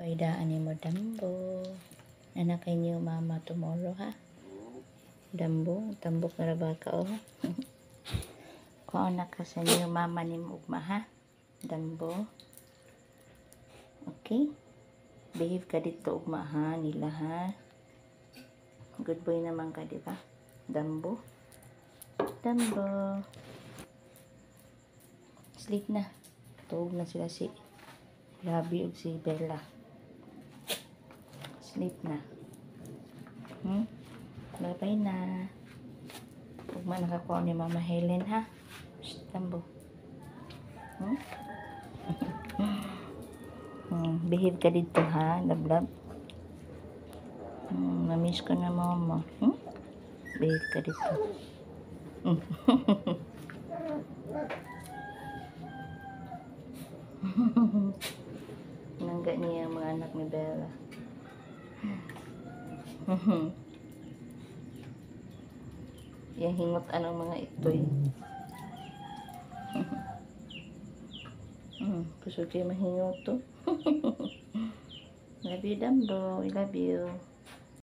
Paidaan ni mo Dambo. Anak kay niyo mama tomorrow ha. Dambo, tambok na ba ka oh. Kung anak ka sa niyo mama ni mo ugma ha. Dambo. Okay? Behave ka dito ugma ha nila ha. Good boy naman ka di ba? Dambo. Dambo. Sleep na. Tuog na sila si Gabi ug si Bella. Sleep na. Bye-bye na. Huwag man nakakuha ni Mama Helen ha. Shh, Dambo. Behave ka dito ha, lablab. Namiss ko na mama. Behave ka dito. Nangga niya ang mga anak ni Bella. Yang hingot anong mga itoy. Kusog kayo mahingot to. Love you, Dambo. I love you.